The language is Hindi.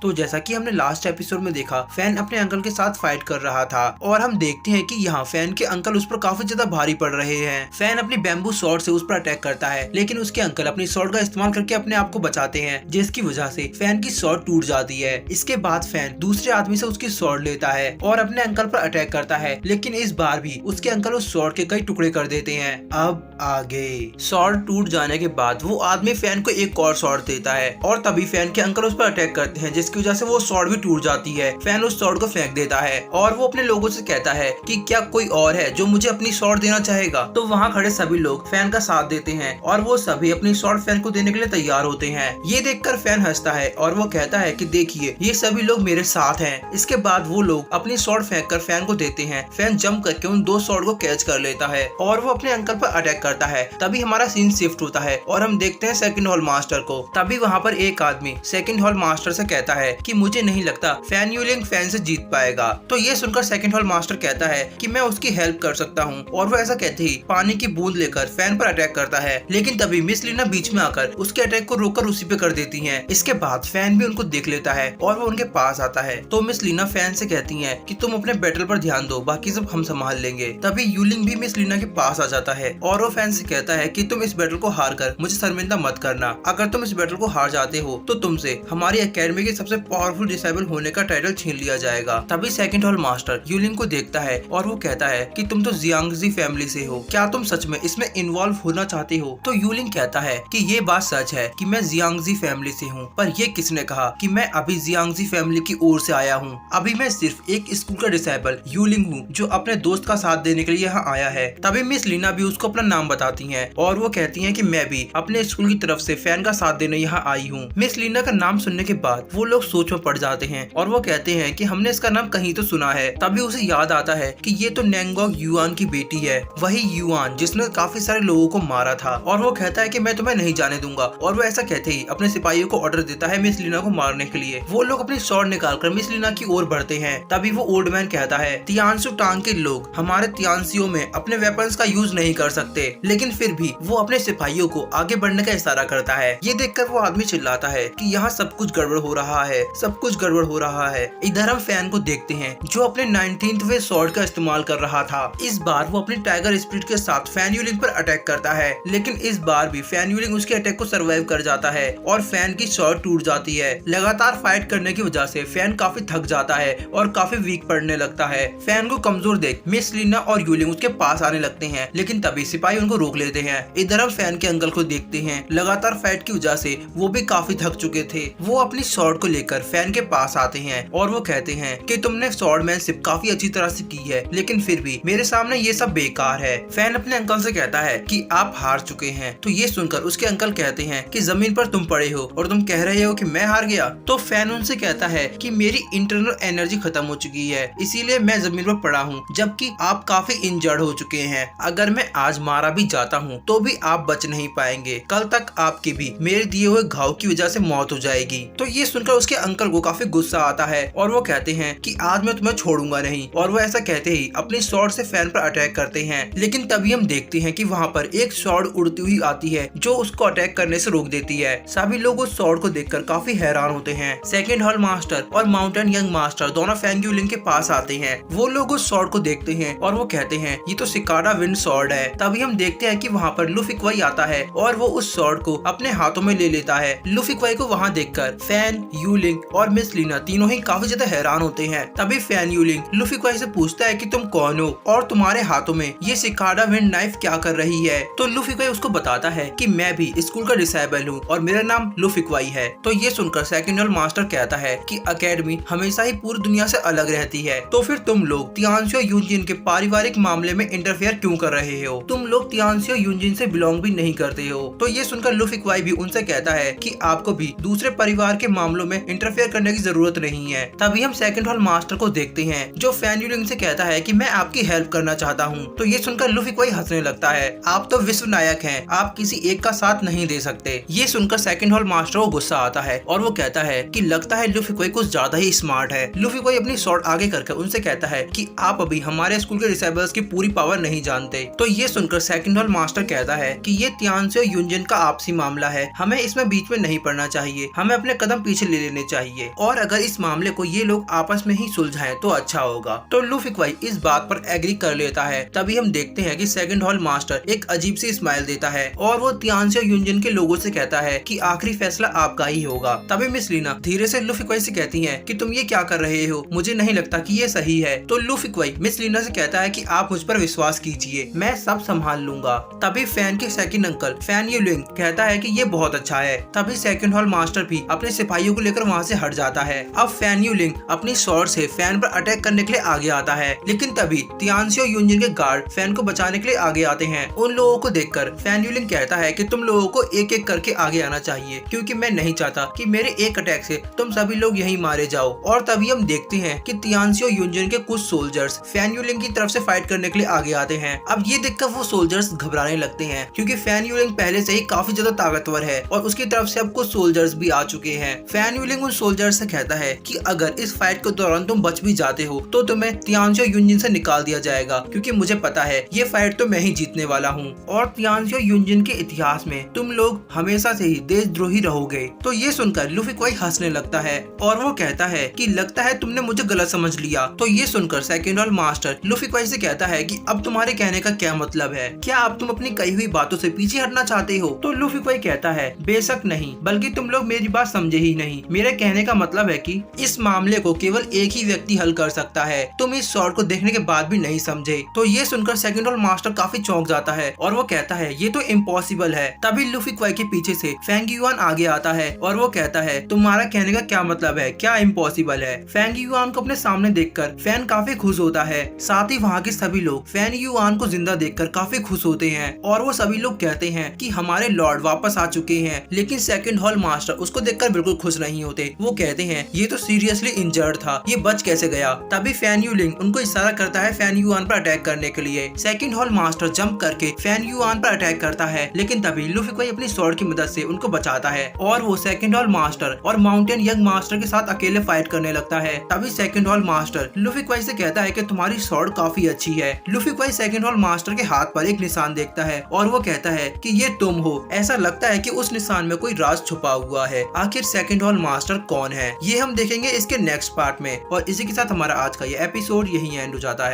तो जैसा कि हमने लास्ट एपिसोड में देखा, फैन अपने अंकल के साथ फाइट कर रहा था और हम देखते हैं कि यहाँ फैन के अंकल उस पर काफी ज्यादा भारी पड़ रहे हैं। फैन अपनी बैम्बू स्वॉर्ड से उस पर अटैक करता है, लेकिन उसके अंकल अपनी स्वॉर्ड का इस्तेमाल करके अपने आप को बचाते हैं, जिसकी वजह से फैन की स्वॉर्ड टूट जाती है। इसके बाद फैन दूसरे आदमी से उसकी स्वॉर्ड लेता है और अपने अंकल पर अटैक करता है, लेकिन इस बार भी उसके अंकल उस स्वॉर्ड के कई टुकड़े कर देते हैं। अब आगे स्वॉर्ड टूट जाने के बाद वो आदमी फैन को एक और स्वॉर्ड देता है और तभी फैन के अंकल उस पर अटैक करते हैं, जिसकी वजह से वो स्वॉर्ड भी टूट जाती है। फैन उस स्वॉर्ड को फेंक देता है और वो अपने लोगों से कहता है कि क्या कोई और है जो मुझे अपनी स्वॉर्ड देना चाहेगा। तो वहाँ खड़े सभी लोग फैन का साथ देते हैं और वो सभी अपनी स्वॉर्ड फैन को देने के लिए तैयार होते हैं। ये देखकर फैन हंसता है और वो कहता है कि देखिए, ये सभी लोग मेरे साथ हैं। इसके बाद वो लोग अपनी स्वॉर्ड फेंक कर फैन को देते हैं। फैन जंप करके उन दो स्वॉर्ड को कैच कर लेता है और वो अपने अंकल पर अटैक करता है। तभी हमारा सीन शिफ्ट होता है और हम देखते हैं सेकंड हॉल मास्टर को। तभी वहाँ पर एक आदमी सेकंड हॉल मास्टर से कहता है कि मुझे नहीं लगता फैन यूलिंग फैन से जीत पाएगा। तो ये सुनकर सेकंड हॉल मास्टर कहता है कि मैं उसकी हेल्प कर सकता हूँ और वो ऐसा कहते ही पानी की बूंद लेकर फैन पर अटैक करता है, लेकिन तभी मिस लीना बीच में आकर उसके अटैक को रोककर उसी पे कर देती है। इसके बाद फैन भी उनको देख लेता है और वो उनके पास आता है। तो मिस लीना फैन से कहती है कि तुम अपने बैटल पर ध्यान दो, बाकी सब हम संभाल लेंगे। तभी यूलिंग भी मिस लीना के पास आ जाता है और वो फैन से कहता है कि तुम इस बैटल को हार कर मुझे शर्मिंदा मत करना। अगर तुम इस बैटल को हार जाते हो तो तुमसे हमारी एकेडमी के सबसे पावरफुल डिसेबल होने का टाइटल छीन लिया जाएगा। तभी सेकंड हॉल मास्टर यूलिंग को देखता है और वो कहता है कि तुम तो जियांगजी फैमिली से हो, क्या तुम सच में इसमें इन्वॉल्व होना चाहते हो? तो यूलिंग कहता है कि ये बात सच है कि मैं जियांगजी फैमिली से हूँ, पर ये किसने कहा कि मैं अभी जियांगजी फैमिली की ओर से आया हूँ? अभी मैं सिर्फ एक स्कूल का डिसेबल यूलिंग हूँ जो अपने दोस्त का साथ देने के लिए यहाँ आया है। तभी मिस लीना भी उसको अपना नाम बताती है और वो कहती है कि मैं भी अपने स्कूल की तरफ से फैन का साथ देने यहाँ आई हूँ। मिस लीना का नाम सुनने के बाद वो लोग सोच में पड़ जाते हैं और वो कहते हैं कि हमने इसका नाम कहीं तो सुना है। तभी उसे याद आता है कि ये तो नेंगोक युआन की बेटी है, वही युआन जिसने काफी सारे लोगों को मारा था। और वो कहता है कि मैं तुम्हें नहीं जाने दूंगा और वो ऐसा कहते ही अपने सिपाहियों को ऑर्डर देता है मिस लीना को मारने के लिए। वो लोग अपनी स्वॉर्ड निकालकर मिस लीना की ओर बढ़ते हैं। तभी वो ओल्ड मैन कहता है तियानसु टांग के लोग हमारे तियानसियों में अपने वेपन्स का यूज नहीं कर सकते, लेकिन फिर भी वो अपने सिपाहियों को आगे बढ़ने का इशारा करता है। ये देखकर वो आदमी चिल्लाता है कि यहाँ सब कुछ गड़बड़ हो रहा है, सब कुछ गड़बड़ हो रहा है। इधर हम फैन को देखते हैं जो अपने 19th स्वॉर्ड का इस्तेमाल कर रहा था। इस बार वो अपनी टाइगर स्पिरिट के साथ फैन यूलिंग पर अटैक करता है, लेकिन इस बार भी फैन यूलिंग उसके अटैक को सर्वाइव कर जाता है और फैन की स्वॉर्ड टूट जाती है। लगातार फाइट करने की वजह से फैन काफी थक जाता है और काफी वीक पड़ने लगता है। फैन को कमजोर देख मिस लीना और यूलिंग उसके पास आने लगते हैं, लेकिन तभी सिपाही उनको रोक लेते हैं। इधर हम फैन के अंकल को देखते हैं। लगातार फाइट की वजह से वो भी काफी थक चुके थे। वो अपनी स्वॉर्ड को लेकर फैन के पास आते हैं और वो कहते हैं कि तुमने स्वॉर्डमैनशिप काफी अच्छी तरह से की है, लेकिन फिर भी मेरे सामने ये सब बेकार है। फैन अपने अंकल से कहता है कि आप हार चुके हैं। तो ये सुनकर उसके अंकल कहते हैं कि जमीन पर तुम पड़े हो और तुम कह रहे हो कि मैं हार गया। तो फैन उनसे कहता है कि मेरी इंटरनल एनर्जी खत्म हो चुकी है, इसीलिए मैं जमीन पर पड़ा हूँ, जबकि आप काफी इंजर्ड हो चुके हैं। अगर मैं आज मारा भी जाता हूँ तो भी आप बच नहीं पाएंगे। कल तक आपकी भी मेरे दिए हुए घाव की वजह से मौत हो जाएगी। तो ये सुनकर उसके अंकल को काफी गुस्सा आता है और वो कहते हैं कि आज मैं तुम्हें छोड़ूंगा नहीं। और वो ऐसा कहते ही अपनी स्वॉर्ड से फैन पर अटैक करते हैं, लेकिन तभी हम देखते हैं कि वहाँ पर एक स्वॉर्ड उड़ती हुई आती है जो उसको अटैक करने से रोक देती है। सभी लोग उस स्वॉर्ड को देखकर काफी हैरान होते हैं। सेकंड हॉल मास्टर और माउंटेन यंग मास्टर दोनों फैन यूलिंग के पास आते हैं। वो लोग उस स्वॉर्ड को देखते हैं और वो कहते हैं ये तो सिकाडा विंड स्वॉर्ड है। तभी हम देखते हैं कि वहाँ पर लुफी क्वाई आता है और वो उस स्वॉर्ड को अपने हाथों में ले लेता है। लुफी क्वाई को वहाँ देखकर फैन, यूलिंग और मिस लीना तीनों ही काफी ज्यादा हैरान होते हैं। तभी फैन यूलिंग लुफी क्वाई से पूछता है कि तुम कौन हो और तुम्हारे हाथों में ये सिकाडा विंड नाइफ क्या कर रही है? तो लुफी क्वाई उसको बताता है कि मैं भी स्कूल का डिसेबल हूँ और मेरा नाम लुफी क्वाई है। तो ये सुनकर सेकंड हॉल मास्टर कहता है कि एकेडमी हमेशा ही पूरी दुनिया से अलग रहती है, तो फिर तुम लोग तियानसियो यूनजिन के पारिवारिक मामले में इंटरफेयर क्यों कर रहे हो? तुम लोग तियानसियो यूनजिन से बिलोंग भी नहीं करते हो। तो ये सुनकर लुफी क्वाई भी उनसे कहता है कि आपको भी दूसरे परिवार के मामलों में इंटरफेयर करने की जरूरत नहीं है। तभी हम सेकंड हॉल मास्टर को देखते हैं जो फैन यूलिंग से कहता है कि मैं आपकी हेल्प करना चाहता हूँ। तो ये सुनकर लुफी क्वाई हंसने लगता है, आप तो विश्व नायक हैं, आप किसी एक का साथ नहीं दे सकते। ये सुनकर सेकंड हॉल मास्टर को गुस्सा आता है और वो कहता है कि लगता है लुफी क्वाई कुछ ज्यादा ही स्मार्ट है। लुफी क्वाई अपनी स्वॉर्ड आगे करके उनसे कहता है कि आप अभी हमारे स्कूल के डिसेबल्स की पूरी पावर नहीं जानते। तो ये सुनकर सेकंड हॉल मास्टर कहता है कि ये तियानसियो यूनजिन का आपसी मामला है, हमें इसमें बीच में नहीं पड़ना चाहिए, हमें अपने कदम पीछे ले लेने चाहिए और अगर इस मामले को ये लोग आपस में ही सुलझाएं तो अच्छा होगा। तो लूफी क्वाई इस बात पर एग्री कर लेता है। तभी हम देखते हैं कि सेकंड हॉल मास्टर एक अजीब सी स्माइल देता है और वो तियानसे और यूनजिन के लोगों से कहता है कि आखिरी फैसला आपका ही होगा। तभी मिस लीना धीरे से लूफी क्वाई से कहती है कि तुम ये क्या कर रहे हो, मुझे नहीं लगता कि ये सही है। तो लूफी क्वाई मिस लीना से कहता है कि आप मुझ पर विश्वास कीजिए, मैं सब संभाल लूंगा। तभी फैन के सेकंड अंकल फैन यूलिंग कहता है कि ये बहुत अच्छा है। तभी सेकंड हॉल मास्टर भी अपने सिपाहियों को लेकर वहाँ से हट जाता है। अब फैन यूलिंग अपनी स्वॉर्ड से फैन पर अटैक करने के लिए आगे आता है, लेकिन तभी तियानसे और यूनजिन के गार्ड फैन को बचाने के लिए आगे आते हैं। उन लोगों को देखकर फैन यूलिंग कहता है कि तुम लोगों को एक एक करके आगे आना चाहिए, क्योंकि मैं नहीं चाहता कि मेरे एक अटैक से तुम सभी लोग यहीं मारे जाओ। और तभी हम देखते हैं कि तियानसे और यूनजिन के कुछ सोल्जर्स फैन यूलिंग की तरफ से फाइट करने के लिए आगे आते हैं। अब ये देखकर वो सोल्जर्स घबराने लगते हैं, क्योंकि फैन यूलिंग पहले से ही काफी ज्यादा ताकतवर है और उसकी तरफ से अब कुछ सोल्जर्स भी आ चुके हैं। फैन यूलिंग उन सोल्जर्स से कहता है कि अगर इस फाइट के दौरान तुम बच भी जाते हो तो तुम्हें तियानसे और यूनजिन से निकाल दिया जाएगा, क्योंकि मुझे पता है ये फाइट तो मैं ही जीतने वाला हूँ और तियानसे और यूनजिन के इतिहास में तुम लोग हमेशा से ही देशद्रोही रहोगे। तो ये सुनकर लूफी क्वाई हंसने लगता है और वो कहता है कि लगता है तुमने मुझे गलत समझ लिया। तो ये सुनकर सेकंड हॉल मास्टर लूफी क्वाई से कहता है कि अब तुम्हारे कहने का क्या मतलब है, क्या अब तुम अपनी कही हुई बातों से पीछे हटना चाहते हो? तो लूफी क्वाई कहता है बेशक नहीं, बल्कि तुम लोग मेरी बात समझे ही नहीं। मेरे कहने का मतलब है कि इस मामले को केवल एक ही व्यक्ति हल कर सकता है, तुम इस शॉट को देखने के बाद भी नहीं समझे। तो ये सुनकर सेकंड हॉल मास्टर काफी चौंक जाता है और वो कहता है ये तो इम्पॉसिबल है। तभी लूफी क्वाई के पीछे से फैंग युआन आगे आता है और वो कहता है तुम्हारा कहने का क्या मतलब है, क्या इम्पॉसिबल है? फैंग युआन को अपने सामने देखकर फैन काफी खुश होता है। साथ ही वहाँ के सभी लोग फैन युआन को जिंदा देखकर काफी खुश होते हैं और वो सभी लोग कहते हैं कि हमारे लॉर्ड वापस आ चुके हैं। लेकिन सेकंड हॉल मास्टर उसको देखकर बिल्कुल खुश नहीं होते। वो कहते हैं ये तो सीरियसली इंजर्ड था, ये बच कैसे गया? तभी फैन यूलिंग उनको इशारा करता है फैन युआन पर अटैक करने के लिए। सेकंड हॉल मास्टर जंप करके फैन युआन पर अटैक करता है, लेकिन तभी लूफी क्वाई अपनी स्वॉर्ड की मदद से उनको बचाता है और वो सेकंड हॉल मास्टर और माउंटेन यंग मास्टर के साथ अकेले फाइट करने लगता है। तभी सेकंड हॉल मास्टर लूफी क्वाई से कहता है कि तुम्हारी स्वॉर्ड काफी अच्छी है। लूफी क्वाई सेकंड हॉल मास्टर के हाथ पर एक निशान देखता है और वो कहता है कि ये तुम हो। ऐसा लगता है कि उस निशान में कोई राज छुपा हुआ है। आखिर सेकंड हॉल मास्टर कौन है, ये हम देखेंगे इसके नेक्स्ट पार्ट में। और इसी के साथ हमारा आज का ये एपिसोड यही एंड हो जाता है।